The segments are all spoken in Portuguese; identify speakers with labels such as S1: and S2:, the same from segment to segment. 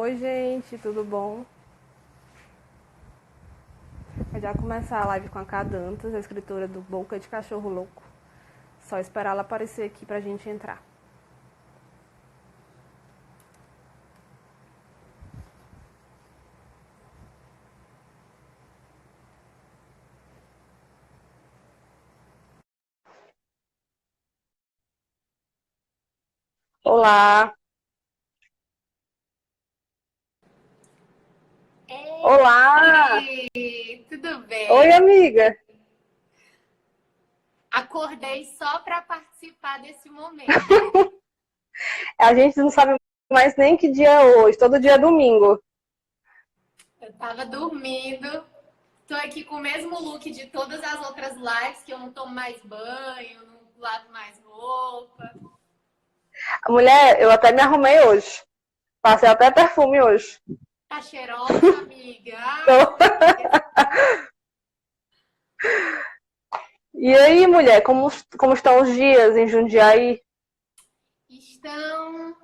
S1: Oi, gente, tudo bom? Vai já começar a live com a Cadantas, a escritora do Boca de Cachorro Louco. Só esperar ela aparecer aqui pra gente entrar. Olá! Olá!
S2: Ei, tudo
S1: Oi,
S2: bem?
S1: amiga!
S2: Acordei só para participar desse momento.
S1: A gente não sabe mais nem que dia é hoje, todo dia é domingo.
S2: Eu tava dormindo, tô aqui com o mesmo look de todas as outras lives, que eu não tomo mais banho, não lavo mais roupa.
S1: Mulher, eu até me arrumei hoje. Passei até perfume hoje.
S2: Tá cheirosa, amiga? Ai,
S1: Tô.
S2: que delícia.
S1: E aí, mulher, como estão os dias em Jundiaí?
S2: Estão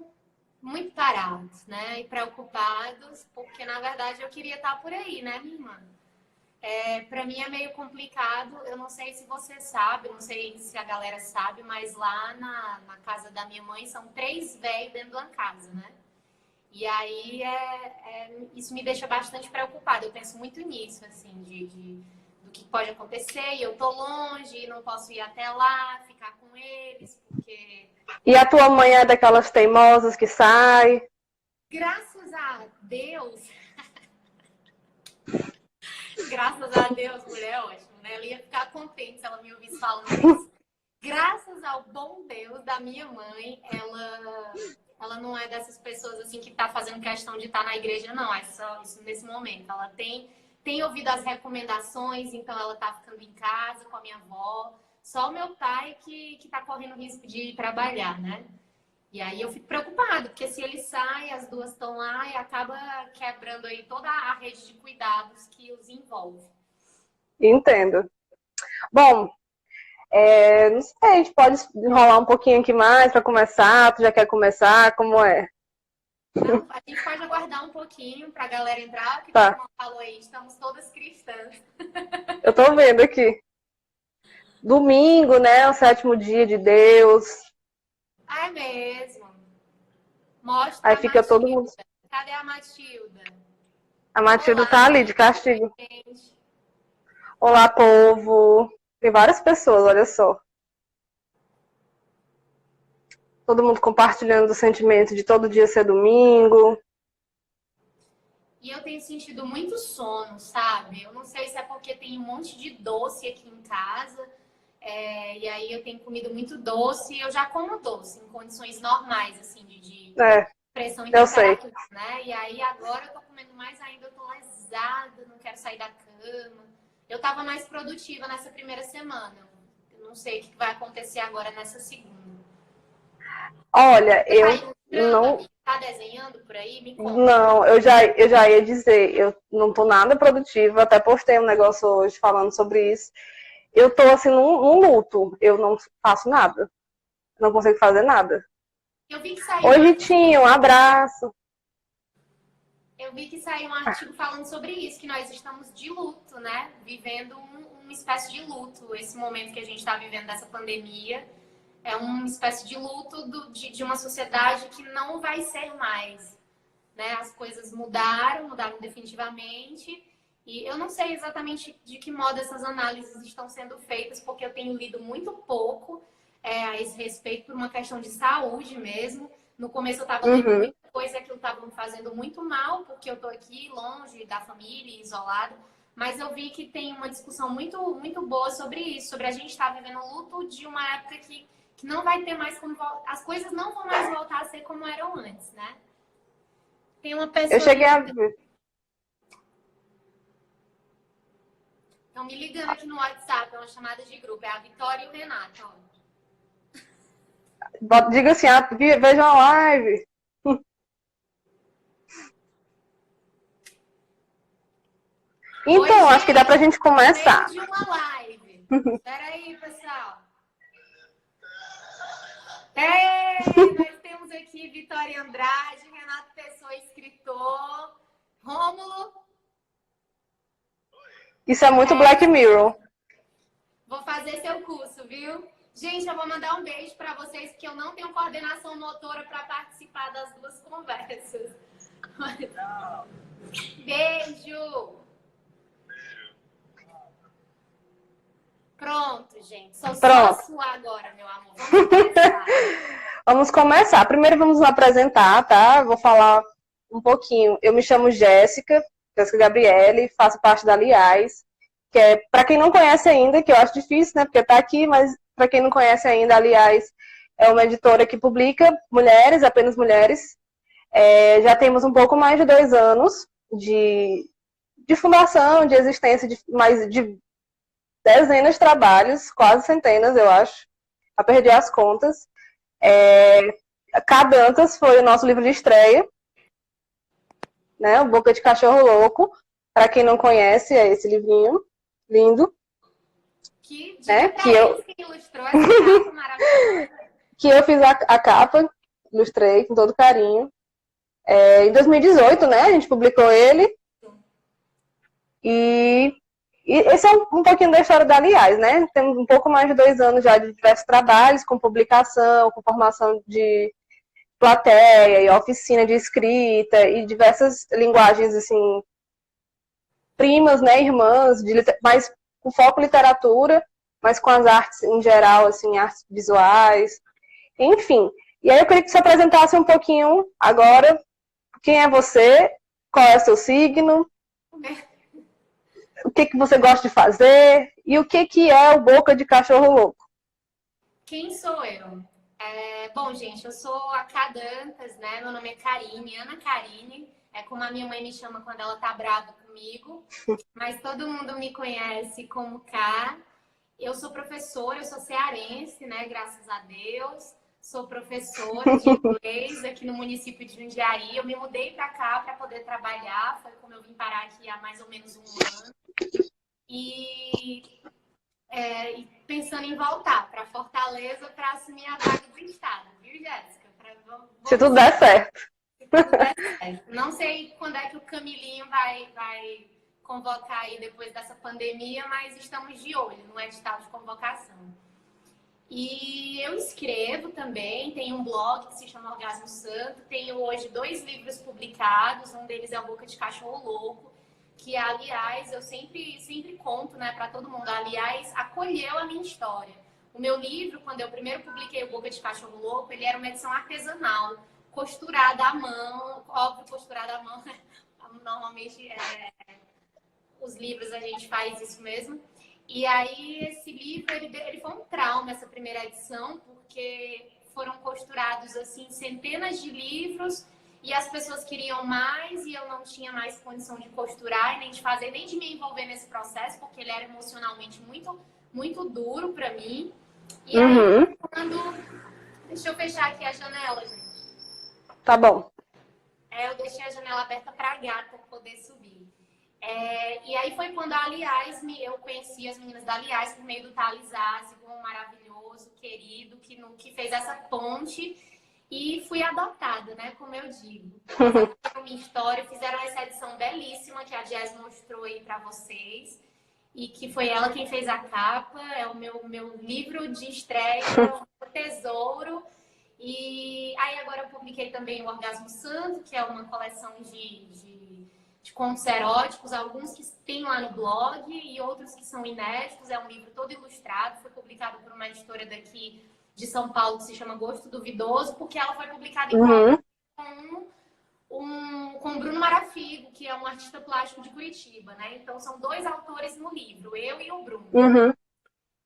S2: muito parados, né? E preocupados, porque na verdade eu queria estar por aí, né, minha irmã? Para mim é meio complicado. Eu não sei se você sabe, não sei se a galera sabe, mas lá na casa da minha mãe são 3 velhos dentro de uma casa, né? E aí isso me deixa bastante preocupada. Eu penso muito nisso, assim, do que pode acontecer. E eu tô longe, não posso ir até lá, ficar com eles, porque
S1: E a tua mãe é daquelas teimosas que sai?
S2: graças a Deus, graças a Deus, mulher é ótimo, né? Ela ia ficar contente se ela me ouvisse falando isso. Graças ao bom Deus da minha mãe, ela não é dessas pessoas assim que tá fazendo questão de estar na igreja, não. É só isso nesse momento. Ela tem ouvido as recomendações, então ela tá ficando em casa com a minha avó. Só o meu pai que tá correndo risco de ir trabalhar, né? E aí eu fico preocupada, porque se ele sai, as duas estão lá e acaba quebrando aí toda a rede de cuidados que os envolve.
S1: Entendo. Bom, não sei, a gente pode enrolar um pouquinho aqui mais para começar. Tu já quer começar? Como é?
S2: Não, a gente pode aguardar um pouquinho para a galera entrar, que minha
S1: Tá,
S2: irmã falou aí, estamos todas cristãs.
S1: eu tô vendo aqui. Domingo, né? O sétimo dia de Deus.
S2: Ah, é mesmo. Mostra
S1: Aí
S2: a
S1: fica todo mundo.
S2: Matilda. Cadê a Matilda?
S1: A Matilda
S2: Olá,
S1: tá ali de castigo.
S2: gente.
S1: Olá, povo. Tem várias pessoas, olha só. Todo mundo compartilhando o sentimento de todo dia ser domingo.
S2: E eu tenho sentido muito sono, sabe? Eu não sei se é porque tem um monte de doce aqui em casa, e aí eu tenho comido muito doce. Eu já como doce em condições normais, assim, de
S1: É,
S2: pressão e
S1: eu sei.
S2: temperatura, né? E aí agora eu tô comendo mais ainda, eu tô lesada, não quero sair da cama. Eu tava mais produtiva nessa primeira semana. Eu não sei o que vai acontecer agora nessa segunda.
S1: Olha,
S2: Você tá
S1: eu
S2: ilustrando,
S1: não.
S2: amiga? Tá desenhando por aí? Me conta.
S1: Não, eu já ia dizer, eu não tô nada produtiva, até postei um negócio hoje falando sobre isso. Eu tô assim num luto, eu não faço nada, não consigo fazer nada.
S2: Eu vi que saiu
S1: Oi,
S2: um
S1: Ritinho, um abraço.
S2: Eu vi que saiu um artigo falando sobre isso, que nós estamos de luto, né? Vivendo uma espécie de luto. Esse momento que a gente está vivendo dessa pandemia é uma espécie de luto de uma sociedade que não vai ser mais, né? As coisas mudaram definitivamente. E eu não sei exatamente de que modo essas análises estão sendo feitas, porque eu tenho lido muito pouco a esse respeito por uma questão de saúde mesmo. No começo eu estava lendo
S1: Uhum.
S2: muita coisa que eu estava me fazendo muito mal, porque eu estou aqui longe da família, isolada. Mas eu vi que tem uma discussão muito, muito boa sobre isso, sobre a gente estar vivendo o luto de uma época que não vai ter mais como... As coisas não vão mais voltar a ser como eram antes, né? Tem uma
S1: Eu
S2: pessoa
S1: cheguei
S2: me
S1: a
S2: ligando.
S1: ver.
S2: Estão me ligando aqui no WhatsApp, é uma chamada de grupo. É a Vitória e o Renato, ó.
S1: Diga assim, veja a live.
S2: Oi,
S1: Então, acho que dá pra
S2: gente,
S1: gente
S2: tô no meio
S1: começar.
S2: de uma live. Espera aí, pessoal. Nós temos aqui Vitória Andrade, Renato Pessoa, escritor. escritor. Rômulo,
S1: Isso é muito Black Mirror.
S2: vou fazer seu curso, viu? Gente, eu vou mandar um beijo para vocês, porque eu não tenho coordenação motora para participar das duas conversas. Beijo! Pronto, gente. Sou só sua agora, meu amor. Vamos começar.
S1: Vamos começar. Primeiro vamos nos apresentar, tá? Vou falar um pouquinho. Eu me chamo Jéssica Gabriele, faço parte da Aliás, que é, para quem não conhece ainda, que eu acho difícil, né? Porque tá aqui, mas para quem não conhece ainda, a Aliás é uma editora que publica mulheres, apenas mulheres. Já temos um pouco mais de 2 anos de fundação, de existência, mais de dezenas de trabalhos, quase centenas, eu acho. Já perdi as contas. Cadantas foi o nosso livro de estreia, né? O Boca de Cachorro Louco. Para quem não conhece, é esse livrinho lindo.
S2: Que eu ilustrou essa capa maravilhosa.
S1: Que eu fiz a capa, ilustrei com todo carinho. Em 2018, né? A gente publicou ele. E esse é um pouquinho da história da Aliás, né? Temos um pouco mais de 2 anos já de diversos trabalhos, com publicação, com formação de plateia e oficina de escrita e diversas linguagens, assim, primas, né, irmãs, mas com foco em literatura, mas com as artes em geral, assim, artes visuais, enfim. E aí eu queria que você apresentasse um pouquinho agora quem é você, qual é o seu signo, o que você gosta de fazer e o que é o Boca de Cachorro Louco.
S2: Quem sou eu? Bom, gente, eu sou a Cadantas, né? Meu nome é Karine, Ana Karine. É como a minha mãe me chama quando ela tá brava comigo. Mas todo mundo me conhece como K. Eu sou professora, eu sou cearense, né? Graças a Deus. Sou professora de inglês aqui no município de Jundiaí. Eu me mudei para cá para poder trabalhar. Foi como eu vim parar aqui há mais ou menos 1 ano. E pensando em voltar para Fortaleza para assumir a vaga do estado, viu, Jéssica?
S1: Se tudo der certo.
S2: Se tudo der certo. Não sei quando é que o Camilinho vai convocar aí depois dessa pandemia, mas estamos de olho no edital de convocação. E eu escrevo também, tenho um blog que se chama Orgasmo Santo, tenho hoje 2 livros publicados, um deles é o Boca de Cachorro Louco, que, aliás, eu sempre conto, né, para todo mundo, aliás, acolheu a minha história. O meu livro, quando eu primeiro publiquei o Boca de Cachorro Louco, ele era uma edição artesanal, costurada à mão, óbvio, costurada à mão, normalmente os livros a gente faz isso mesmo. E aí, esse livro, ele foi um trauma, essa primeira edição, porque foram costurados, assim, centenas de livros e as pessoas queriam mais e eu não tinha mais condição de costurar, nem de fazer, nem de me envolver nesse processo, porque ele era emocionalmente muito, muito duro para mim. E aí, Deixa eu fechar aqui a janela, gente.
S1: Tá bom.
S2: Eu deixei a janela aberta para a gata poder subir. E aí foi quando, aliás, eu conheci as meninas da Aliás por meio do Thales um maravilhoso, querido, que fez essa ponte e fui adotada, né, como eu digo. Fizeram minha história, fizeram essa edição belíssima que a Jazz mostrou aí para vocês e que foi ela quem fez a capa, é o meu livro de estreia, o tesouro. E aí agora eu publiquei também o Orgasmo Santo, que é uma coleção de contos eróticos, alguns que tem lá no blog e outros que são inéditos. É um livro todo ilustrado, foi publicado por uma editora daqui de São Paulo que se chama Gosto Duvidoso, porque ela foi publicada com Bruno Marafigo, que é um artista plástico de Curitiba, né? Então são 2 autores no livro, eu e o Bruno.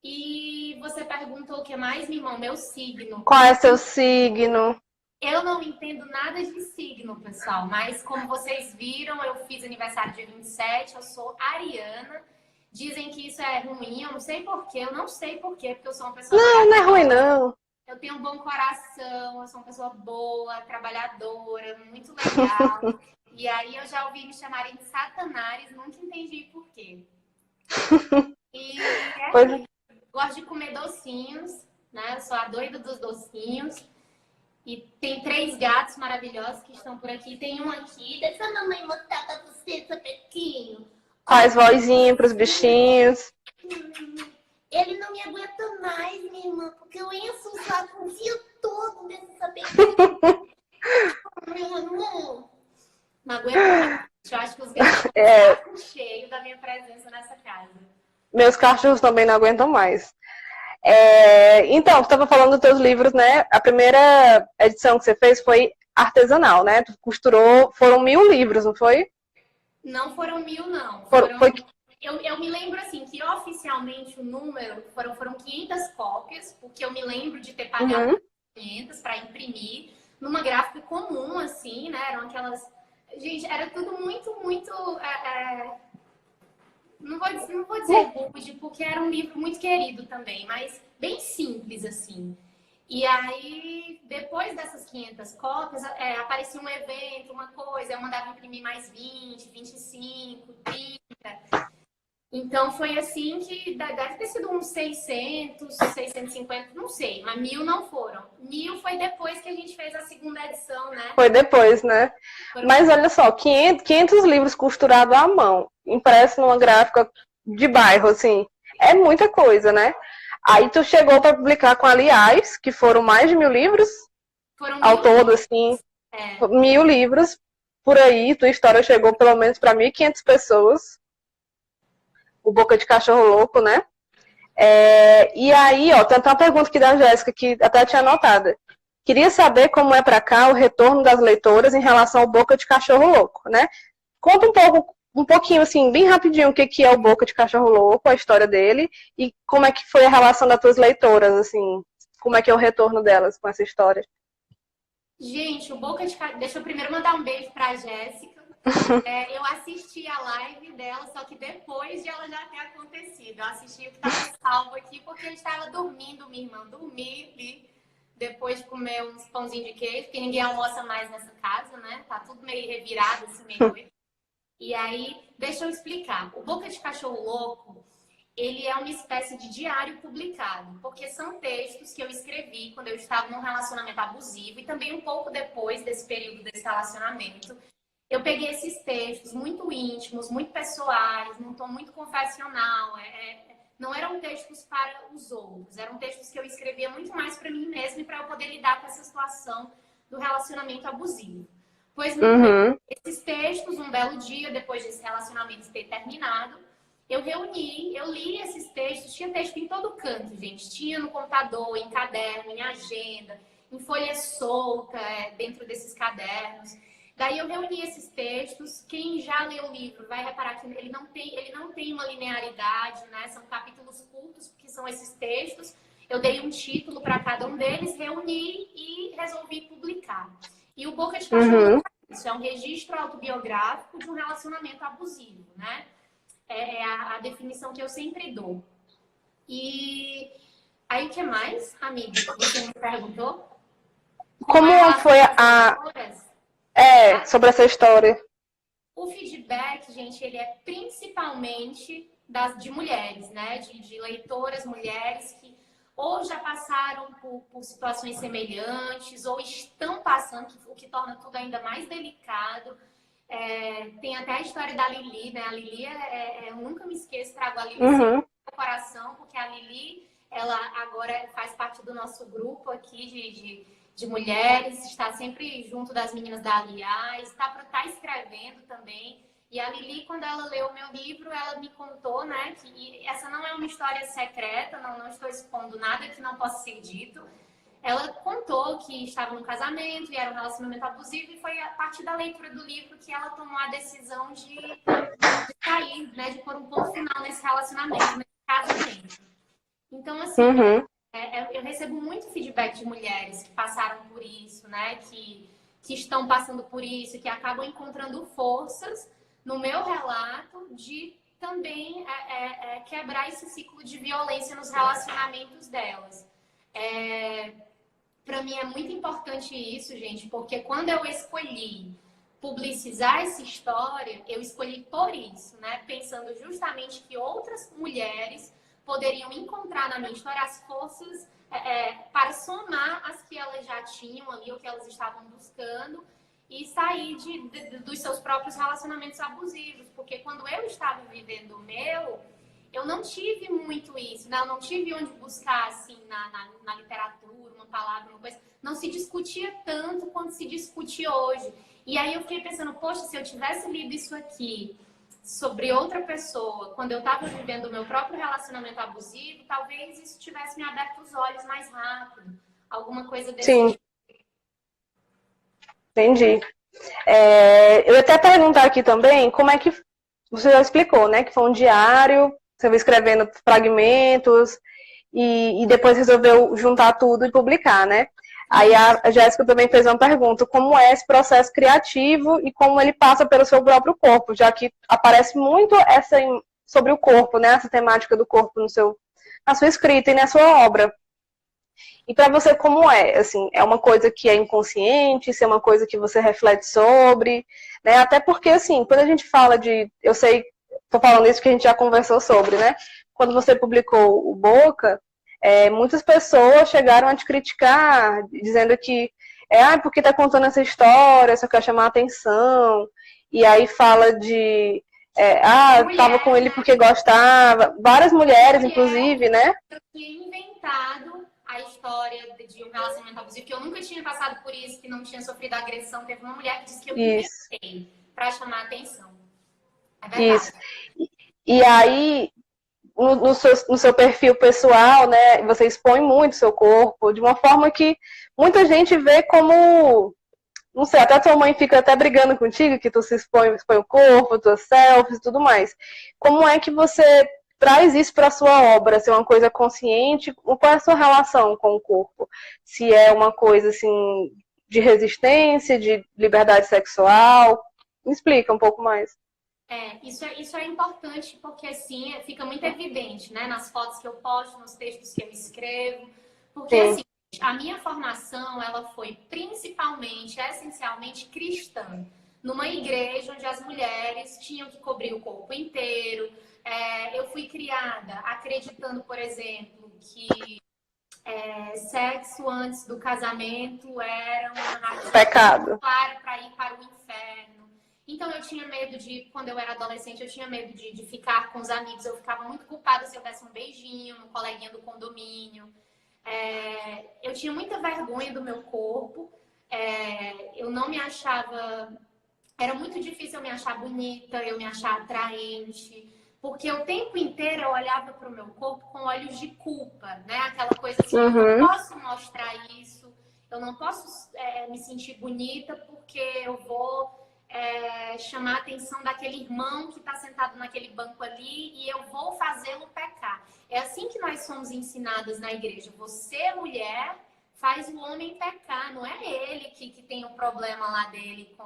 S2: E você perguntou o que mais, minha irmã? Meu signo.
S1: Qual é seu signo?
S2: Eu não entendo nada de signo, pessoal, mas como vocês viram, eu fiz aniversário dia 27, eu sou ariana. Dizem que isso é ruim, eu não sei porquê, porque eu sou uma pessoa...
S1: Não é ruim, não.
S2: Eu tenho um bom coração, eu sou uma pessoa boa, trabalhadora, muito legal. E aí eu já ouvi me chamarem de Satanares, nunca entendi porquê. E gosto de comer docinhos, né? Eu sou a doida dos docinhos. E tem 3 gatos maravilhosos que estão por aqui. Tem um aqui. Deixa a mamãe mostrar pra você, Sapequinho.
S1: Faz vozinha pros bichinhos.
S2: Ele não me aguenta mais, minha irmã, porque eu enço o saco o dia todo desse Sapequinho. Não aguento mais. Eu acho que os gatos estão cheios da minha presença nessa casa.
S1: Meus cachorros também não aguentam mais. Então, você estava falando dos teus livros, né? A primeira edição que você fez foi artesanal, né? Tu costurou, foram 1000 livros, não foi?
S2: Não foram 1000, não.
S1: Foi...
S2: Eu me lembro, assim, que oficialmente o número foram 500 cópias, porque eu me lembro de ter pagado 500 para imprimir numa gráfica comum, assim, né? Eram aquelas... Gente, era tudo muito... Não vou dizer rude, porque era um livro muito querido também, mas bem simples, assim. E aí, depois dessas 500 cópias, aparecia um evento, uma coisa, eu mandava imprimir mais 20, 25, 30. Então, foi assim que deve ter sido uns 600, 650, não sei, mas 1000 não foram. 1000 foi depois que a gente fez a segunda edição, né?
S1: Foi depois, né? Mas olha só, 500 livros costurados à mão, impresso numa gráfica de bairro, assim, é muita coisa, né? Aí tu chegou para publicar com a Aliás, que foram mais de 1000 livros?
S2: Foram
S1: ao todo, assim, 1000 livros. Por aí, tua história chegou pelo menos para 1.500 pessoas. O Boca de Cachorro Louco, né? E aí, ó, tem até uma pergunta aqui da Jéssica, que até tinha anotada. Queria saber como é para cá o retorno das leitoras em relação ao Boca de Cachorro Louco, né? Conta um pouquinho, assim, bem rapidinho, o que é o Boca de Cachorro Louco, a história dele, e como é que foi a relação das tuas leitoras, assim, como é que é o retorno delas com essa história.
S2: Gente, o Boca de Cachorro... Deixa eu primeiro mandar um beijo pra Jéssica. Eu assisti a live dela, só que depois de ela já ter acontecido. Eu assisti o que estava salvo aqui, porque eu estava dormindo, minha irmã. Dormi depois de comer uns pãozinhos de queijo, porque ninguém almoça mais nessa casa, né? Tá tudo meio revirado, assim, meio noite. E aí, deixa eu explicar. O Boca de Cachorro Louco, ele é uma espécie de diário publicado, porque são textos que eu escrevi quando eu estava num relacionamento abusivo e também um pouco depois desse período desse relacionamento. Eu peguei esses textos muito íntimos, muito pessoais, num tom muito confessional. Não eram textos para os outros, eram textos que eu escrevia muito mais para mim mesma e para eu poder lidar com essa situação do relacionamento abusivo. Pois esses textos, um belo dia, depois desse relacionamento ter terminado, eu li esses textos, tinha texto em todo canto, gente. Tinha no computador, em caderno, em agenda, em folha solta, dentro desses cadernos. Daí eu reuni esses textos. Quem já leu o livro vai reparar que ele não tem uma linearidade, né? São capítulos curtos, porque são esses textos. Eu dei um título para cada um deles, reuni e resolvi publicar. E o Boca de Cachorro isso é um registro autobiográfico de um relacionamento abusivo, né? É a definição que eu sempre dou. E aí, o que mais, amiga? Você me perguntou?
S1: Como foi sobre essa história?
S2: O feedback, gente, ele é principalmente de mulheres, né? De leitoras mulheres que ou já passaram por situações semelhantes ou estão passando, o que torna tudo ainda mais delicado. Tem até a história da Lili, né? A Lili, eu nunca me esqueço, trago a Lili no coração, porque a Lili, ela agora faz parte do nosso grupo aqui de mulheres, está sempre junto das meninas da Aliás, tá escrevendo também. E a Lili, quando ela leu o meu livro, ela me contou, né, que essa não é uma história secreta, não estou expondo nada que não possa ser dito. Ela contou que estava num casamento e era um relacionamento abusivo, e foi a partir da leitura do livro que ela tomou a decisão de sair, né, de pôr um ponto final nesse relacionamento, nesse casamento. Então, assim, eu recebo muito feedback de mulheres que passaram por isso, né, que estão passando por isso, que acabam encontrando forças no meu relato de também quebrar esse ciclo de violência nos relacionamentos delas. Para mim é muito importante isso, gente, porque quando eu escolhi publicizar essa história, eu escolhi por isso, né? Pensando justamente que outras mulheres poderiam encontrar na minha história as forças para somar as que elas já tinham ali, ou que elas estavam buscando, e sair dos seus próprios relacionamentos abusivos. Porque quando eu estava vivendo o meu, eu não tive muito isso, né? Eu não tive onde buscar, assim, na literatura, uma palavra, uma coisa. Não se discutia tanto quanto se discute hoje. E aí eu fiquei pensando, poxa, se eu tivesse lido isso aqui sobre outra pessoa, quando eu estava vivendo o meu próprio relacionamento abusivo, talvez isso tivesse me aberto os olhos mais rápido. Alguma coisa desse
S1: Sim,
S2: tipo.
S1: entendi. Eu ia até perguntar aqui também como é que você já explicou, né? Que foi um diário, você vai escrevendo fragmentos e depois resolveu juntar tudo e publicar, né? Aí a Jéssica também fez uma pergunta, como é esse processo criativo e como ele passa pelo seu próprio corpo, já que aparece muito sobre o corpo, né? Essa temática do corpo na sua escrita e na sua obra. E para você, como é? Assim, é uma coisa que é inconsciente, se é uma coisa que você reflete sobre, né? Até porque, assim, quando a gente fala de... Eu sei, tô falando isso que a gente já conversou sobre, né? Quando você publicou o Boca, muitas pessoas chegaram a te criticar, dizendo que porque tá contando essa história, só quer chamar atenção. E aí fala de... tava com ele porque gostava. Várias mulheres, inclusive, né?
S2: Eu tinha inventado a história de um relacionamento abusivo, que eu nunca tinha passado por isso, que não tinha sofrido agressão. Teve uma mulher que disse que eu inventei para chamar atenção. É verdade.
S1: Isso. E aí, no seu perfil pessoal, né, você expõe muito o seu corpo, de uma forma que muita gente vê como... Não sei, até tua mãe fica até brigando contigo, que tu expõe o corpo, tuas selfies e tudo mais. Como é que você traz isso para sua obra? Se é uma coisa consciente, qual é a sua relação com o corpo? Se é uma coisa, assim, de resistência, de liberdade sexual? Me explica um pouco mais.
S2: Isso é importante porque, assim, fica muito evidente, né? Nas fotos que eu posto, nos textos que eu escrevo. Porque, assim, a minha formação, ela foi principalmente, essencialmente cristã. Numa igreja onde as mulheres tinham que cobrir o corpo inteiro. Eu fui criada acreditando, por exemplo, que sexo antes do casamento era uma razão
S1: Pecado.
S2: para ir para o inferno. Então eu tinha medo quando eu era adolescente, eu tinha medo de ficar com os amigos. Eu ficava muito culpada se eu desse um beijinho no coleguinha do condomínio. Eu tinha muita vergonha do meu corpo. Eu não me achava... Era muito difícil eu me achar bonita, eu me achar atraente. Porque o tempo inteiro eu olhava para o meu corpo com olhos de culpa, né? Aquela coisa assim, eu não posso mostrar isso, eu não posso me sentir bonita porque eu vou chamar a atenção daquele irmão que está sentado naquele banco ali e eu vou fazê-lo pecar. É assim que nós somos ensinadas na igreja. Você, mulher, faz o homem pecar, não é ele que tem o problema lá dele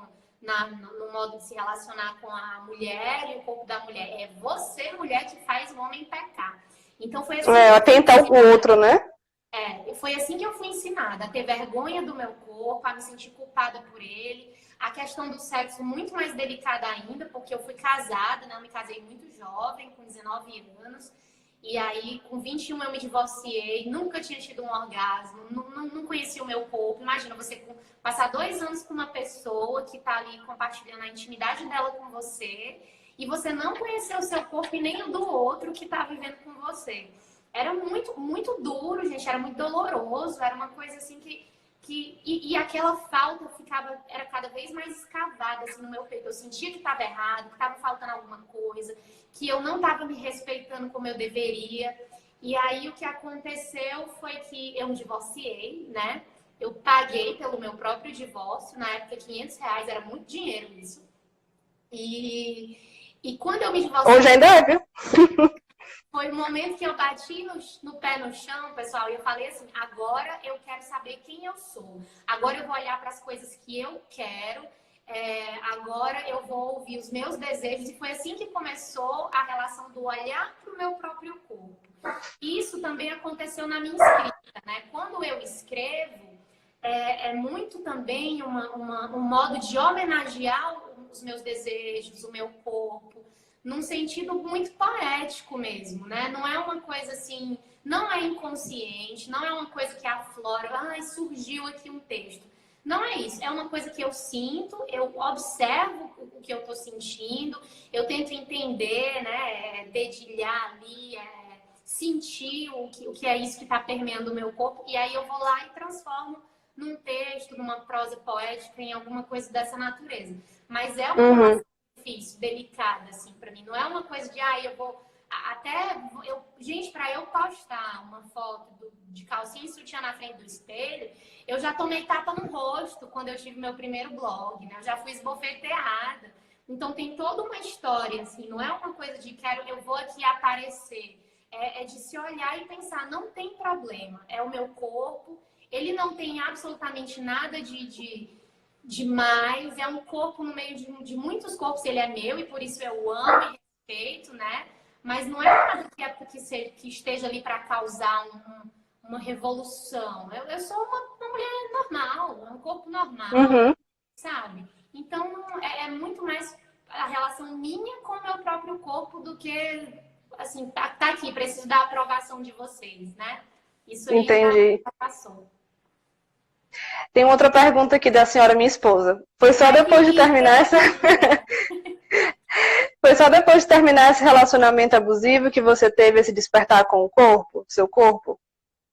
S2: no modo de se relacionar com a mulher e o corpo da mulher. É você, mulher, que faz o homem pecar. Então foi assim.
S1: Atentar o outro, né?
S2: Foi assim que eu fui ensinada, a ter vergonha do meu corpo, a me sentir culpada por ele. A questão do sexo muito mais delicada ainda, porque eu fui casada, né? Eu me casei muito jovem, com 19 anos. E aí, com 21 eu me divorciei, nunca tinha tido um orgasmo, não conhecia o meu corpo. Imagina você passar 2 anos com uma pessoa que tá ali compartilhando a intimidade dela com você e você não conhecer o seu corpo e nem o do outro que tá vivendo com você. Era muito, muito duro, gente, era muito doloroso, era uma coisa assim e aquela falta era cada vez mais escavada assim, no meu peito. Eu sentia que estava errado, que estava faltando alguma coisa, que eu não estava me respeitando como eu deveria. E aí o que aconteceu foi que eu me divorciei, né? Eu paguei pelo meu próprio divórcio, na época R$ 500, era muito dinheiro isso. E quando eu me divorciei...
S1: Hoje ainda é, viu?
S2: Foi o momento que eu bati no pé no chão, pessoal, e eu falei assim, agora eu quero saber quem eu sou. Agora eu vou olhar para as coisas que eu quero, agora eu vou ouvir os meus desejos. E foi assim que começou a relação do olhar para o meu próprio corpo. Isso também aconteceu na minha escrita, né? Quando eu escrevo, é muito também um modo de homenagear os meus desejos, o meu corpo, num sentido muito poético mesmo, né? Não é uma coisa assim não é inconsciente, não é uma coisa que aflora, surgiu aqui um texto. Não é isso, é uma coisa que eu sinto, eu observo o que eu estou sentindo, eu tento entender, né, dedilhar ali, sentir o que é isso que está permeando o meu corpo, e aí eu vou lá e transformo num texto, numa prosa poética, em alguma coisa dessa natureza. Mas é uma relação difícil, delicada, assim, para mim. Não é uma coisa de, eu vou... Gente, para eu postar uma foto de calcinha e sutiã na frente do espelho, eu já tomei tapa no rosto quando eu tive meu primeiro blog, né? Eu já fui esbofeteada. Então tem toda uma história, assim, não é uma coisa de eu vou aqui aparecer. É de se olhar e pensar, não tem problema, é o meu corpo, ele não tem absolutamente nada de mais, é um corpo no meio de muitos corpos, ele é meu e por isso eu amo e respeito, né? Mas não é nada que esteja ali para causar uma revolução. Eu sou uma mulher normal, é um corpo normal, sabe? Então é muito mais a relação minha com o meu próprio corpo do que, assim, tá aqui, preciso da aprovação de vocês, né? Isso aí
S1: Entendi.
S2: já passou.
S1: Tem outra pergunta aqui da senhora, minha esposa. Foi só depois de terminar essa... Foi só depois de terminar esse relacionamento abusivo que você teve esse despertar com o corpo, seu corpo?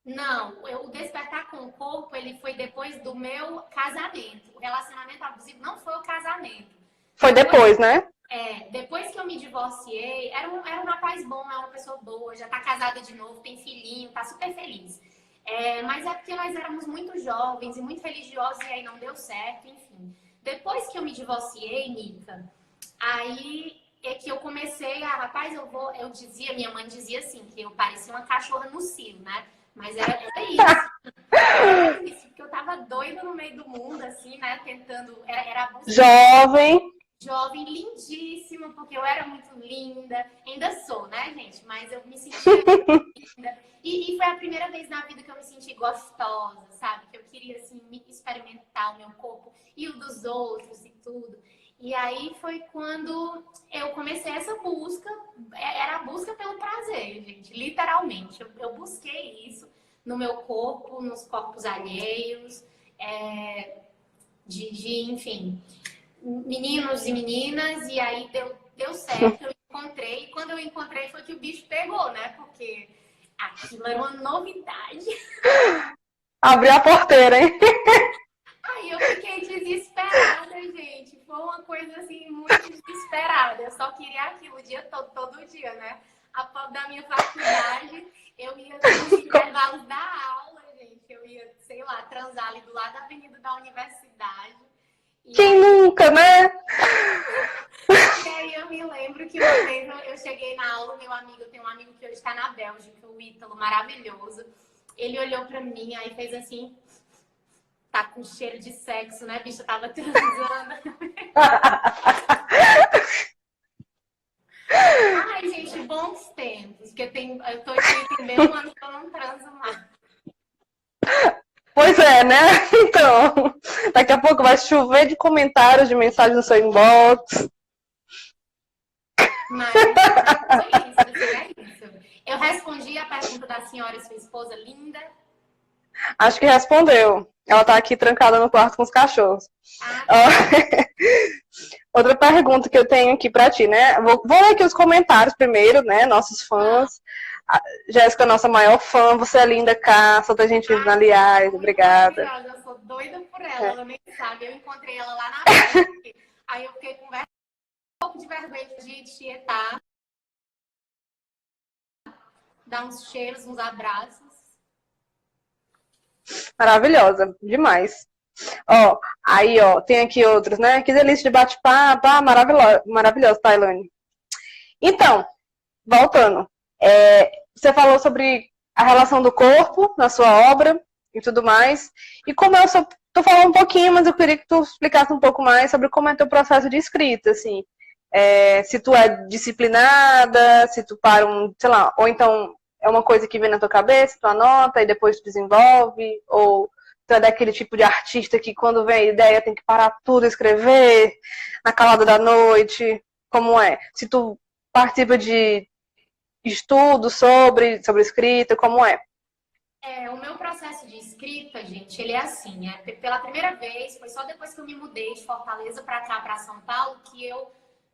S2: Não, o despertar com o corpo, ele foi depois do meu casamento. O relacionamento abusivo não foi o casamento.
S1: Foi depois, né?
S2: Depois que eu me divorciei, era um rapaz bom, é uma pessoa boa, já tá casada de novo, tem filhinho, tá super feliz. Mas é porque nós éramos muito jovens e muito religiosos e aí não deu certo, enfim. Depois que eu me divorciei, Nica, aí é que eu comecei rapaz, minha mãe dizia assim, que eu parecia uma cachorra no cio, né? Mas era isso. Era isso, porque eu tava doida no meio do mundo, assim, né? Tentando, era a busca. Jovem, lindíssima, porque eu era muito linda. Ainda sou, né, gente? Mas eu me sentia muito linda. E foi a primeira vez na vida que eu me senti gostosa, sabe? Que eu queria, assim, experimentar o meu corpo e o dos outros e tudo. E aí foi quando eu comecei essa busca. Era a busca pelo prazer, gente. Literalmente. Eu busquei isso no meu corpo, nos corpos alheios. Enfim... meninos e meninas, e aí deu certo, eu encontrei, e quando eu encontrei foi que o bicho pegou, né? Porque aquilo era uma novidade.
S1: Abriu a porteira, hein?
S2: Aí eu fiquei desesperada, gente. Foi uma coisa assim, muito desesperada. Eu só queria aquilo o dia todo dia, né? A pobre da minha faculdade, eu ia nos intervalos da aula, gente. Eu ia, sei lá, transar ali do lado da avenida da universidade.
S1: Quem nunca, né?
S2: E aí eu me lembro que uma vez eu cheguei na aula, eu tenho um amigo que hoje está na Bélgica, o Ítalo, maravilhoso. Ele olhou pra mim, aí fez assim, tá com cheiro de sexo, né, bicho? Eu tava transando. Ai, gente, bons tempos, porque eu tô aqui, tem meio ano que eu não transo mais.
S1: Pois é, né? Então, daqui a pouco vai chover de comentários, de mensagens no seu inbox.
S2: Mas é isso. Eu respondi a pergunta da senhora, sua esposa linda.
S1: Acho que respondeu. Ela tá aqui trancada no quarto com os cachorros. Outra pergunta que eu tenho aqui pra ti, né? Vou ler aqui os comentários primeiro, né? Nossos fãs. A Jéssica, nossa maior fã. Você é linda, Cá. Só da gente vive, aliás. Obrigada.
S2: Eu sou doida por ela, ela nem sabe. Eu encontrei ela lá na Bélgica. Aí eu fiquei com um pouco de vergonha de tietar. Dar uns cheiros, uns abraços.
S1: Maravilhosa, demais. Aí, tem aqui outros, né? Que delícia de bate-papo, maravilhosa, Tailane. Então, voltando, você falou sobre a relação do corpo na sua obra e tudo mais, e como tô falando um pouquinho, mas eu queria que tu explicasse um pouco mais sobre como é teu processo de escrita, assim, se tu é disciplinada, se tu para sei lá, ou então é uma coisa que vem na tua cabeça, tu anota e depois tu desenvolve, ou tu é daquele tipo de artista que quando vem a ideia tem que parar tudo e escrever na calada da noite, como é? Se tu participa de estudo sobre escrita, como é?
S2: O meu processo de escrita, gente, ele é assim, pela primeira vez, foi só depois que eu me mudei de Fortaleza para cá, para São Paulo, que eu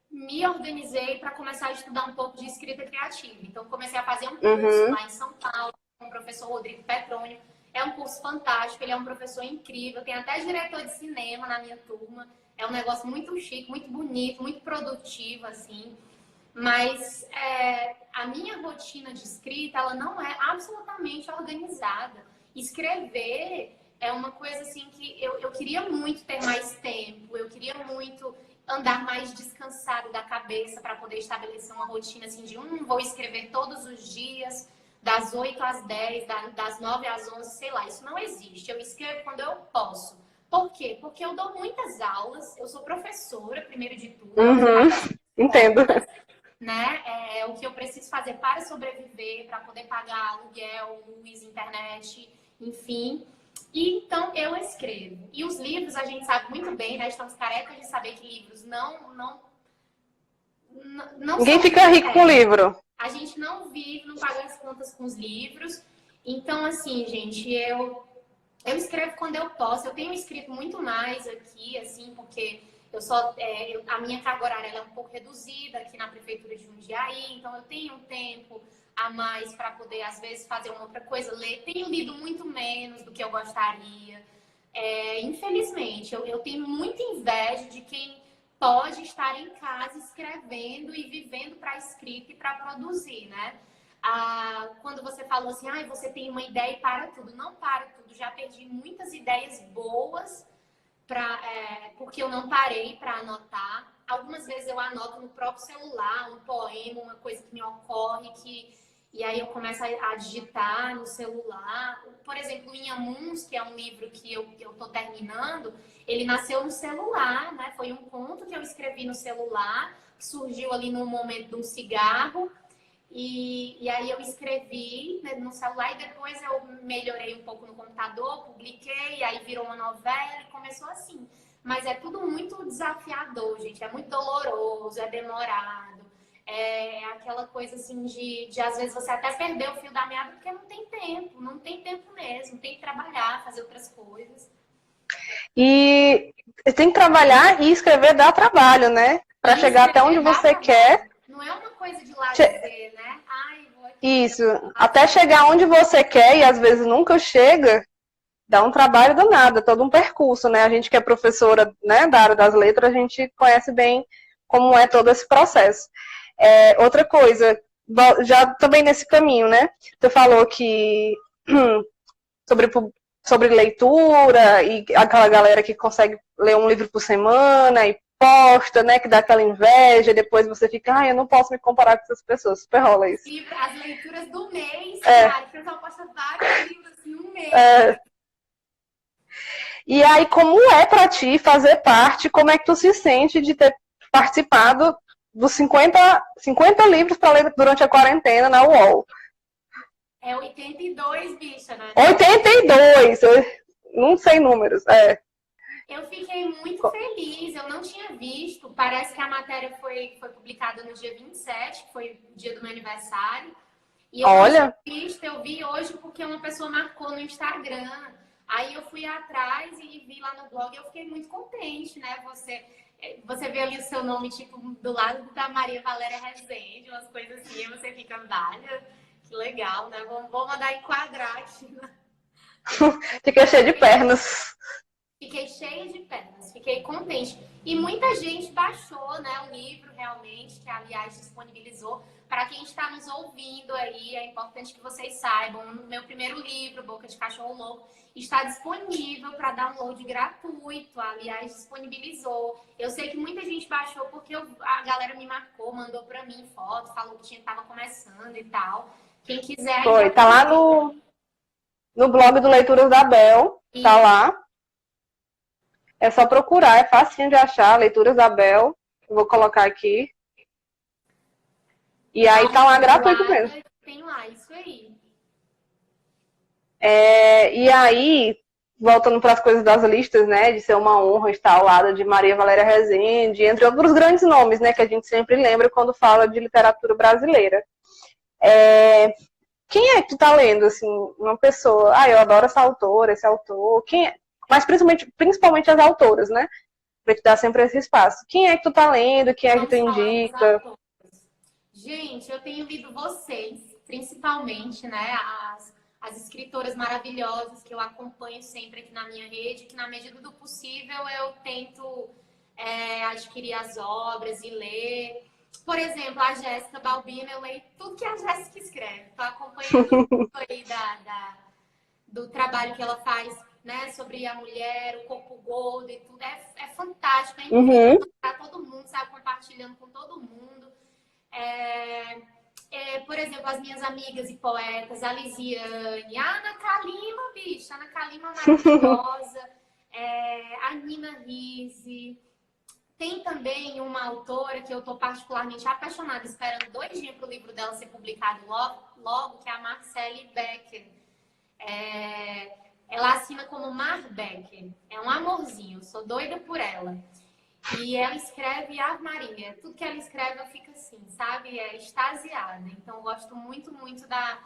S2: me organizei para começar a estudar um pouco de escrita criativa. Então, comecei a fazer um curso lá em São Paulo, com o professor Rodrigo Petrônio. É um curso fantástico, ele é um professor incrível, tem até diretor de cinema na minha turma. É um negócio muito chique, muito bonito, muito produtivo, assim. Mas a minha rotina de escrita, ela não é absolutamente organizada. Escrever é uma coisa assim que eu queria muito ter mais tempo, eu queria muito andar mais descansado da cabeça para poder estabelecer uma rotina assim de vou escrever todos os dias, das 8 às 10, das 9 às 11, sei lá, isso não existe. Eu escrevo quando eu posso. Por quê? Porque eu dou muitas aulas, eu sou professora, primeiro de tudo.
S1: Entendo.
S2: Né? É o que eu preciso fazer para sobreviver, para poder pagar aluguel, luz, internet, enfim. E então eu escrevo. E os livros, a gente sabe muito bem, né? Estamos carecas de saber que livros não
S1: Ninguém fica rico com livro.
S2: A gente não vive, não paga as contas com os livros. Então, assim, gente, eu escrevo quando eu posso. Eu tenho escrito muito mais aqui, assim, porque a minha carga horária ela é um pouco reduzida aqui na prefeitura de Jundiaí, então eu tenho um tempo a mais para poder, às vezes, fazer uma outra coisa, ler. Tenho lido muito menos do que eu gostaria. Infelizmente, eu tenho muita inveja de quem pode estar em casa escrevendo e vivendo para a escrita e para produzir, né? Quando você falou assim, você tem uma ideia e para tudo. Não para tudo, já perdi muitas ideias boas porque eu não parei para anotar. Algumas vezes eu anoto no próprio celular um poema, uma coisa que me ocorre, e aí eu começo a digitar no celular. Por exemplo, o Inhamuns, que é um livro que eu estou terminando, ele nasceu no celular, né? Foi um conto que eu escrevi no celular, que surgiu ali no momento de um cigarro. E aí eu escrevi, né, no celular e depois eu melhorei um pouco no computador, publiquei, aí virou uma novela e começou assim. Mas é tudo muito desafiador, gente. É muito doloroso, é demorado. É aquela coisa assim de às vezes você até perder o fio da meada porque não tem tempo mesmo. Tem que trabalhar, fazer outras coisas.
S1: E tem que trabalhar e escrever dá trabalho, né? Para chegar até onde você quer.
S2: Não é uma coisa de lazer, né? Vou aqui.
S1: Isso. Até chegar onde você quer e às vezes nunca chega, dá um trabalho danado, todo um percurso, né? A gente que é professora, né, da área das letras, a gente conhece bem como é todo esse processo. Outra coisa, já também nesse caminho, né? Você falou que sobre leitura e aquela galera que consegue ler um livro por semana e posta, né, que dá aquela inveja, e depois você fica, eu não posso me comparar com essas pessoas, super rola isso.
S2: E as leituras do mês, cara, o pessoal posta vários livros assim, um mês.
S1: E aí, como é pra ti fazer parte, como é que tu se sente de ter participado dos 50 livros para ler durante a quarentena na UOL?
S2: 82, bicha, né?
S1: 82! Eu não sei números,
S2: Eu fiquei muito feliz, eu não tinha visto, parece que a matéria foi publicada no dia 27, que foi o dia do meu aniversário. E eu não tinha visto, eu vi hoje porque uma pessoa marcou no Instagram. Aí eu fui atrás e vi lá no blog e eu fiquei muito contente, né? Você vê ali o seu nome, tipo, do lado da Maria Valéria Rezende, umas coisas assim, e você fica, valha, que legal, né? Vou mandar enquadrar aqui. Né?
S1: Fiquei cheia de pernas.
S2: Fiquei cheia de pernas, fiquei contente. E muita gente baixou, né, o livro realmente, que aliás disponibilizou. Para quem está nos ouvindo aí, é importante que vocês saibam, o meu primeiro livro, Boca de Cachorro Louco, está disponível para download gratuito, aliás, disponibilizou. Eu sei que muita gente baixou porque a galera me marcou, mandou para mim foto, falou que estava começando e tal. Quem quiser...
S1: Tá lá no blog do Leituras da Bel, tá lá. É só procurar, é facinho de achar, Leituras da Bel. Eu vou colocar aqui. E aí tá lá gratuito mesmo.
S2: Tem lá, isso aí.
S1: E aí, voltando para as coisas das listas, né, de ser uma honra estar ao lado de Maria Valéria Rezende, entre outros grandes nomes, né, que a gente sempre lembra quando fala de literatura brasileira. Quem é que tu tá lendo, assim, uma pessoa, eu adoro essa autora, esse autor, quem é? Mas principalmente as autoras, né? Pra te dar sempre esse espaço. Quem é que tu tá lendo, quem é que tu
S2: Vamos falar dos
S1: indica?
S2: autores. Gente, eu tenho lido vocês, principalmente, né? As escritoras maravilhosas que eu acompanho sempre aqui na minha rede, que na medida do possível eu tento adquirir as obras e ler. Por exemplo, a Jéssica Balbino, eu leio tudo que a Jéssica escreve. Estou acompanhando tudo aí do trabalho que ela faz, né, sobre a mulher, o corpo gordo e tudo. É fantástico, é incrível para todo mundo, sabe? Compartilhando com todo mundo. Por exemplo, as minhas amigas e poetas, a Lisiane, a Ana Kalima, bicha, a Ana Kalima maravilhosa, a Nina Risse. Tem também uma autora que eu estou particularmente apaixonada, esperando 2 dias para o livro dela ser publicado logo, que é a Marcelle Becker. Ela assina como Mar Becker. É um amorzinho, sou doida por ela. E ela escreve Ave Maria. Tudo que ela escreve eu fico assim, sabe? Extasiada. Então eu gosto muito, muito da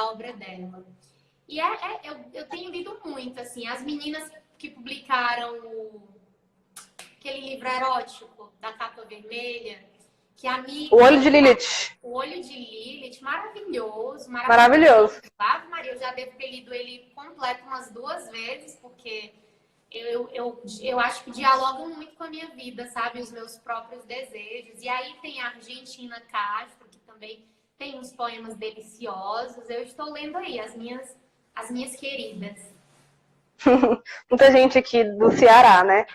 S2: obra dela. E eu tenho lido muito, assim, as meninas que publicaram aquele livro erótico da capa vermelha, que a amiga...
S1: O Olho de Lilith.
S2: O Olho de Lilith, maravilhoso.
S1: Maravilhoso.
S2: Ave Maria, eu já devo ter lido ele completo umas 2 vezes, porque eu acho que dialogam muito com a minha vida, sabe? Os meus próprios desejos. E aí tem a Argentina Castro, que também tem uns poemas deliciosos. Eu estou lendo aí as minhas queridas.
S1: Muita gente aqui do Ceará, né?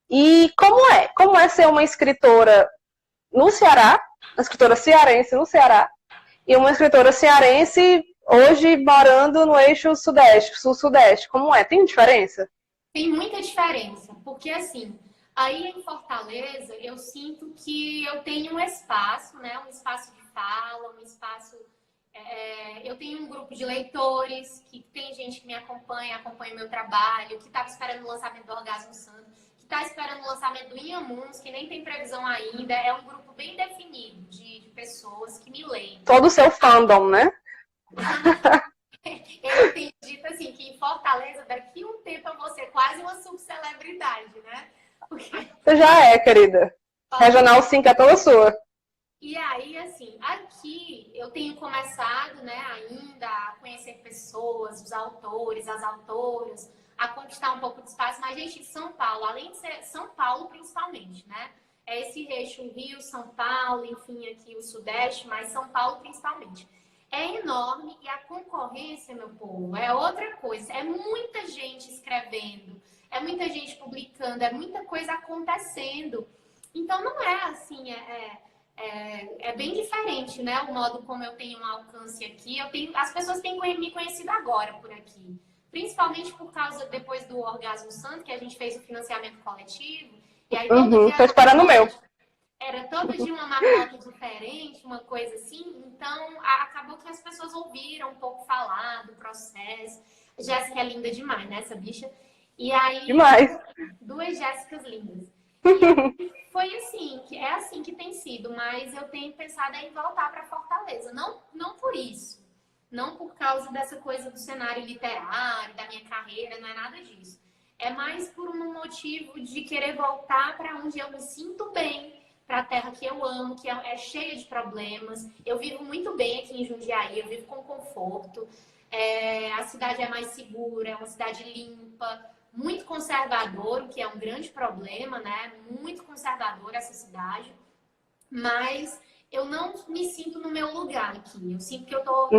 S1: E como é ser uma escritora no Ceará, uma escritora cearense no Ceará, e uma escritora cearense hoje morando no eixo sudeste, sul-sudeste? Como é? Tem diferença?
S2: Tem muita diferença, porque assim, aí em Fortaleza eu sinto que eu tenho um espaço, né? Um espaço de fala, um espaço... eu tenho um grupo de leitores, que tem gente que me acompanha o meu trabalho, que estava esperando o lançamento do Orgasmo Santo, que está esperando o lançamento do Inhamuns, que nem tem previsão ainda. É um grupo bem definido de pessoas que me leem.
S1: Todo o seu fandom, né?
S2: Eu tenho dito assim, que em Fortaleza, daqui a um tempo eu vou ser quase uma subcelebridade, né? Porque...
S1: Você já é, querida. Regional 5 é toda sua.
S2: E aí, assim, aqui eu tenho começado, né, ainda a conhecer pessoas, os autores, as autoras, a conquistar um pouco de espaço, mas, gente, São Paulo, além de ser São Paulo principalmente, né? É esse eixo Rio, São Paulo, enfim, aqui o Sudeste, mas São Paulo principalmente. É enorme e a concorrência, meu povo, é outra coisa. É muita gente escrevendo, é muita gente publicando, é muita coisa acontecendo. Então, não é assim, é bem diferente, né? O modo como eu tenho um alcance aqui. As pessoas têm me conhecido agora por aqui. Principalmente por causa, depois do Orgasmo Santo, que a gente fez o financiamento coletivo. E aí,
S1: Tô esperando o meu.
S2: Era todo dia uma marmota diferente, uma coisa assim. Então, acabou que as pessoas ouviram um pouco falar do processo. Jéssica é linda demais, né, essa bicha? E aí,
S1: demais.
S2: 2 Jéssicas lindas. E foi assim, é assim que tem sido, mas eu tenho pensado em voltar para Fortaleza. Não por isso. Não por causa dessa coisa do cenário literário, da minha carreira, não é nada disso. É mais por um motivo de querer voltar para onde eu me sinto bem, para a terra que eu amo, que é cheia de problemas. Eu vivo muito bem aqui em Jundiaí, eu vivo com conforto. A cidade é mais segura, é uma cidade limpa, muito conservador, o que é um grande problema, né? Muito conservador essa cidade. Mas eu não me sinto no meu lugar aqui. Eu sinto que eu tô,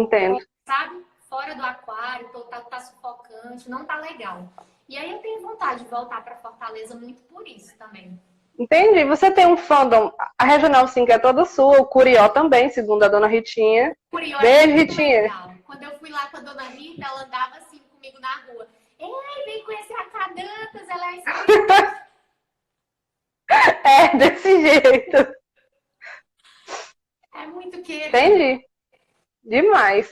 S2: sabe, fora do aquário, tá sufocante, não tá legal. E aí eu tenho vontade de voltar para Fortaleza muito por isso também.
S1: Entendi. Você tem um fandom. A Regional 5 é toda sua, o Curió também, segundo a dona Ritinha.
S2: Curió
S1: Beijo, Ritinha.
S2: Legal. Quando eu fui lá com a dona Rita, ela andava assim comigo na rua. Ei, vem conhecer a Cadantas, ela é escritora.
S1: É, desse jeito.
S2: É muito querido.
S1: Entendi. Demais.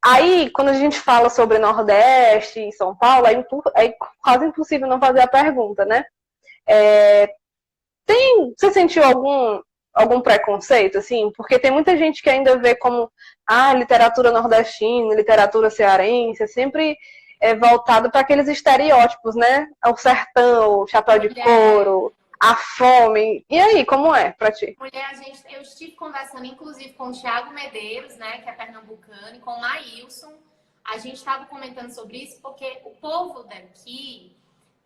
S1: Aí, quando a gente fala sobre Nordeste e São Paulo, é quase impossível não fazer a pergunta, né? Você sentiu algum algum preconceito, assim? Porque tem muita gente que ainda vê como literatura nordestina, literatura cearense, é sempre voltado para aqueles estereótipos, né? O sertão, o chapéu de couro, a fome. E aí, como é para ti?
S2: Mulher, eu estive conversando, inclusive, com o Thiago Medeiros, né, que é pernambucano, e com o Maílson. A gente estava comentando sobre isso porque o povo daqui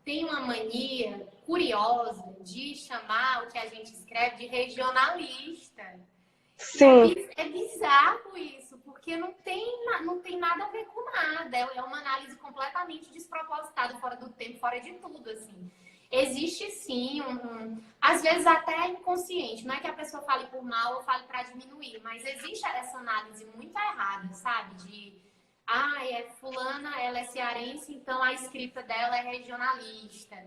S2: tem uma mania curiosa de chamar o que a gente escreve de regionalista.
S1: Sim.
S2: E é bizarro isso, porque não tem nada a ver com nada. É uma análise completamente despropositada, fora do tempo, fora de tudo, assim. Existe sim às vezes até inconsciente, não é que a pessoa fale por mal ou fale para diminuir, mas existe essa análise muito errada, sabe? Fulana, ela é cearense, então a escrita dela é regionalista.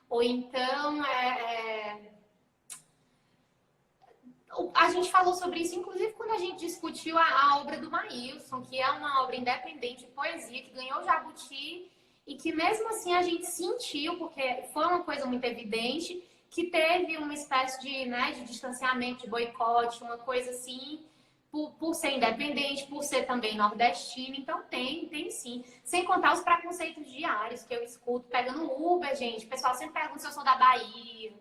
S2: Ou então a gente falou sobre isso, inclusive, quando a gente discutiu a obra do Maílson, que é uma obra independente de poesia, que ganhou o Jabuti, e que mesmo assim a gente sentiu, porque foi uma coisa muito evidente, que teve uma espécie de distanciamento, de boicote, uma coisa assim, por ser independente, por ser também nordestino. Então tem sim. Sem contar os preconceitos diários que eu escuto, pegando Uber, gente. O pessoal sempre pergunta se eu sou da Bahia.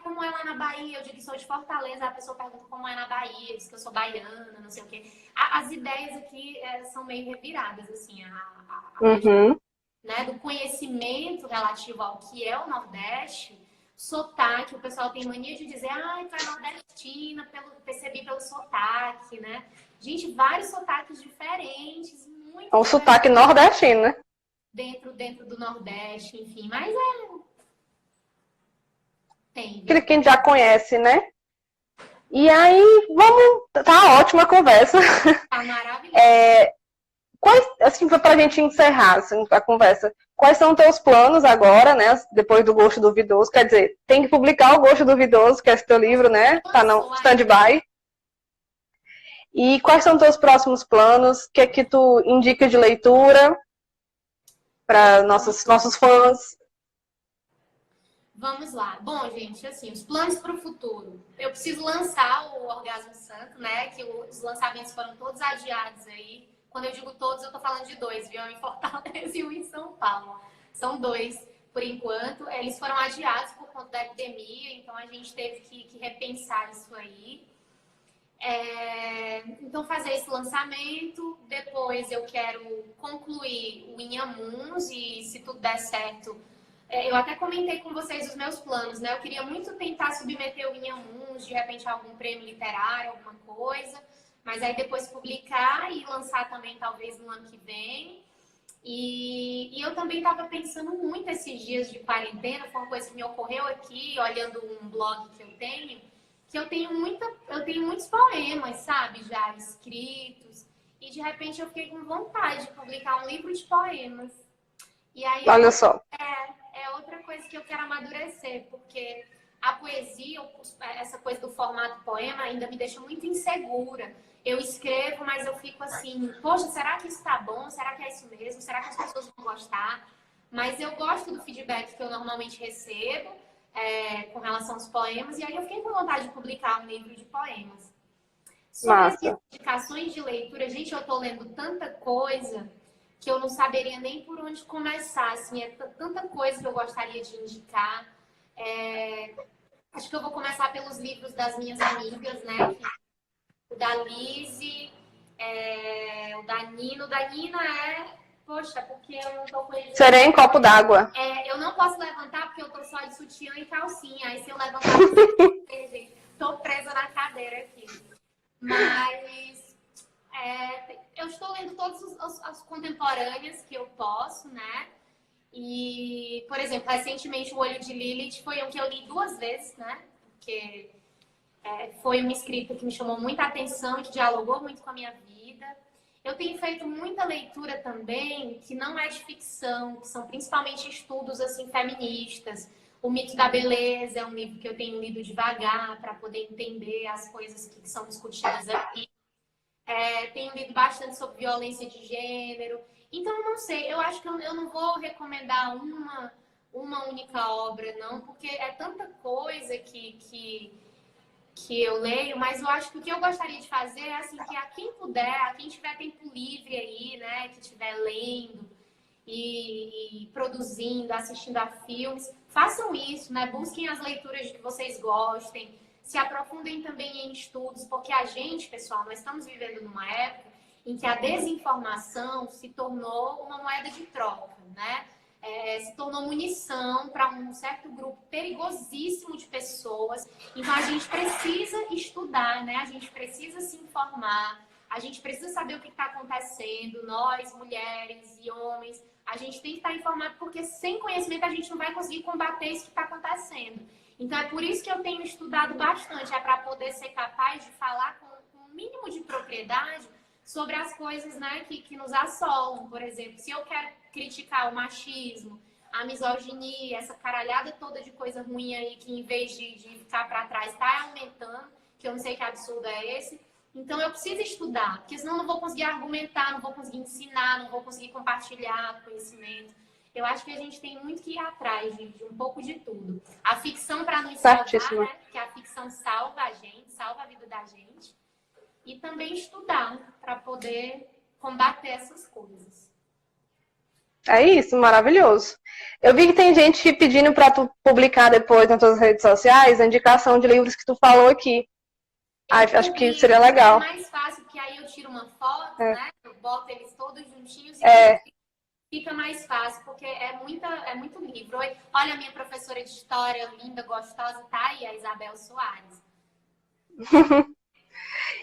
S2: Como é lá na Bahia? Eu digo que sou de Fortaleza, a pessoa pergunta como é na Bahia, diz que eu sou baiana, não sei o quê. As ideias aqui são meio reviradas, assim, né, do conhecimento relativo ao que é o Nordeste, sotaque, o pessoal tem mania de dizer, tu é nordestina, percebi pelo sotaque, né? Gente, vários sotaques diferentes, muito
S1: É um sotaque nordestino, né?
S2: Dentro do Nordeste, enfim, mas tem.
S1: Aquele que a gente já conhece, né? E aí, tá ótima a conversa.
S2: Tá maravilhoso.
S1: Assim, pra gente encerrar assim, a conversa, quais são teus planos agora, né? Depois do Gosto Duvidoso? Quer dizer, tem que publicar o Gosto Duvidoso, que é esse teu livro, né? Tá no stand-by. E quais são teus próximos planos? O que é que tu indica de leitura para nossos fãs?
S2: Vamos lá. Bom, gente, assim, os planos para o futuro. Eu preciso lançar o Orgasmo Santo, né? Que os lançamentos foram todos adiados aí. Quando eu digo todos, eu tô falando de dois, viu? Um em Fortaleza e um em São Paulo. São dois, por enquanto. Eles foram adiados por conta da epidemia, então a gente teve que repensar isso aí. Então, fazer esse lançamento. Depois eu quero concluir o Inhamuns e, se tudo der certo, eu até comentei com vocês os meus planos, né? Eu queria muito tentar submeter o Inhamuns, de repente, a algum prêmio literário, alguma coisa. Mas aí depois publicar e lançar também, talvez, no ano que vem. E eu também estava pensando muito esses dias de quarentena, foi uma coisa que me ocorreu aqui, olhando um blog que eu tenho muitos poemas, sabe, já escritos. E de repente eu fiquei com vontade de publicar um livro de poemas. E aí
S1: Olha só.
S2: É outra coisa que eu quero amadurecer, porque a poesia, essa coisa do formato poema ainda me deixa muito insegura. Eu escrevo, mas eu fico assim, poxa, será que isso tá bom? Será que é isso mesmo? Será que as pessoas vão gostar? Mas eu gosto do feedback que eu normalmente recebo com relação aos poemas, e aí eu fiquei com vontade de publicar um livro de poemas. Sobre as indicações de leitura, gente, eu tô lendo tanta coisa que eu não saberia nem por onde começar, assim, é tanta coisa que eu gostaria de indicar. Acho que eu vou começar pelos livros das minhas amigas, né? O da Lizzie, o da Nina. O da Nina poxa, porque eu não tô com ele.
S1: Serei em copo d'água.
S2: Eu não posso levantar porque eu tô só de sutiã e calcinha. Aí se eu levantar, tô presa na cadeira aqui. Mas eu estou lendo todas as contemporâneas que eu posso, né? E, por exemplo, recentemente o Olho de Lilith foi um que eu li 2 vezes, né? Porque foi uma escrita que me chamou muita atenção e que dialogou muito com a minha vida. Eu tenho feito muita leitura também que não é de ficção, que são principalmente estudos assim feministas. O Mito da Beleza é um livro que eu tenho lido devagar para poder entender as coisas que são discutidas aqui. Tenho lido bastante sobre violência de gênero. Então, eu não sei, eu acho que eu não vou recomendar uma única obra, não, porque é tanta coisa que eu leio, mas eu acho que o que eu gostaria de fazer é assim, que a quem puder, a quem tiver tempo livre aí, né, que estiver lendo e produzindo, assistindo a filmes, façam isso, né? Busquem as leituras que vocês gostem, se aprofundem também em estudos, porque a gente, pessoal, nós estamos vivendo numa época em que a desinformação se tornou uma moeda de troca, né? Se tornou munição para um certo grupo perigosíssimo de pessoas. Então, a gente precisa estudar, né? A gente precisa se informar, a gente precisa saber o que está acontecendo. Nós, mulheres e homens, a gente tem que estar informado, porque sem conhecimento a gente não vai conseguir combater isso que está acontecendo. Então, é por isso que eu tenho estudado bastante, é para poder ser capaz de falar com um mínimo de propriedade sobre as coisas, né, que nos assolam. Por exemplo, se eu quero criticar o machismo, a misoginia, essa caralhada toda de coisa ruim aí, que em vez de ficar para trás, está aumentando, que eu não sei que absurdo é esse. Então, eu preciso estudar, porque senão eu não vou conseguir argumentar, não vou conseguir ensinar, não vou conseguir compartilhar conhecimento. Eu acho que a gente tem muito que ir atrás de um pouco de tudo. A ficção para nos salvar, né? Porque a ficção salva a gente, salva a vida da gente. E também estudar para poder combater essas coisas.
S1: É isso, maravilhoso. Eu vi que tem gente pedindo para tu publicar depois nas tuas redes sociais a indicação de livros que tu falou aqui. Acho que seria legal.
S2: É mais fácil, porque aí eu tiro uma foto, né? Eu boto eles todos juntinhos e fica mais fácil, porque é muito livro. Olha a minha professora de história, linda, gostosa, tá aí, a Isabel Soares.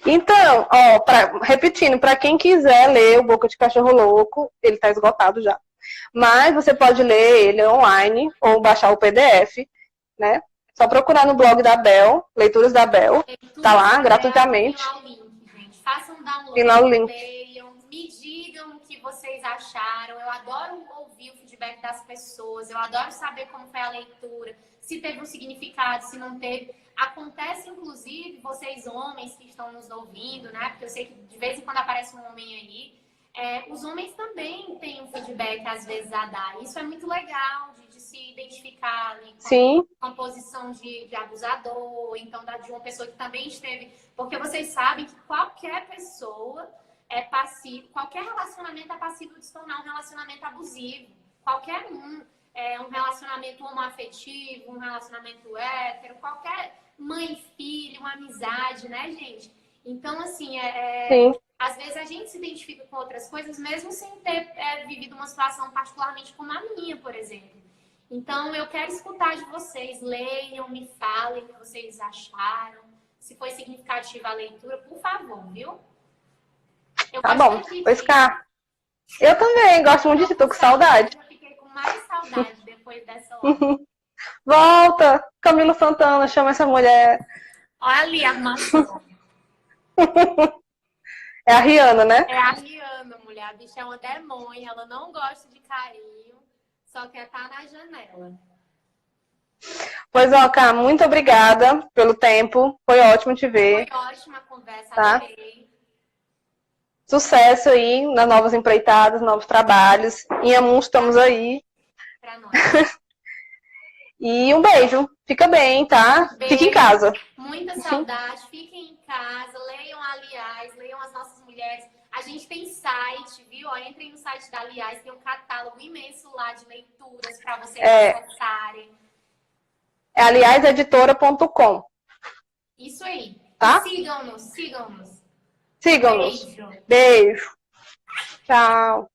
S1: Então, repetindo, para quem quiser ler o Boca de Cachorro Louco, ele está esgotado já. Mas você pode ler ele online ou baixar o PDF, né? Só procurar no blog da Bel, Leituras da Bel, tá lá gratuitamente.
S2: Tem lá o link, gente. Façam um download,
S1: tem lá o link.
S2: leiam, me digam o que vocês acharam. Eu adoro ouvir o feedback das pessoas, eu adoro saber como foi a leitura, se teve um significado, se não teve. Acontece, inclusive, vocês homens que estão nos ouvindo, né? Porque eu sei que de vez em quando aparece um homem aí. Os homens também têm um feedback, às vezes, a dar. Isso é muito legal, de se identificar ali com a posição de abusador, então de uma pessoa que também esteve... Porque vocês sabem que qualquer pessoa é passivo, qualquer relacionamento é passivo de se tornar um relacionamento abusivo. Qualquer um. Um relacionamento homoafetivo, um relacionamento hétero, qualquer mãe e filho, uma amizade, né, gente? Então, assim, às vezes a gente se identifica com outras coisas, mesmo sem ter vivido uma situação particularmente como a minha, por exemplo. Então, eu quero escutar de vocês. Leiam, me falem o que vocês acharam. Se foi significativa a leitura, por favor, viu?
S1: Tá bom. Pois cá. Eu também gosto muito de ti, tô com saudade.
S2: Eu fiquei com mais saudade depois dessa hora.
S1: Volta! Camilo Santana, chama essa mulher.
S2: Olha ali a armação.
S1: É a Rihanna, né?
S2: É a Rihanna, mulher. A bicha é uma demônia, ela não gosta de carinho, só quer estar na janela.
S1: Pois, Cá, muito obrigada pelo tempo. Foi ótimo te ver.
S2: Foi ótima a conversa,
S1: tá?
S2: Adorei.
S1: Sucesso aí nas novas empreitadas, novos trabalhos. Em Amuns estamos aí.
S2: Pra nós.
S1: E um beijo. Fica bem, tá?
S2: Beijo.
S1: Fica em casa.
S2: Muita saudade. Fiquem em casa. Leiam Aliás. Leiam as nossas mulheres. A gente tem site, viu? Entrem no site da Aliás. Tem um catálogo imenso lá de leituras para vocês acessarem.
S1: É aliáseditora.com.
S2: Isso aí.
S1: Tá?
S2: Sigam-nos.
S1: Sigam-nos. Beijo. Tchau.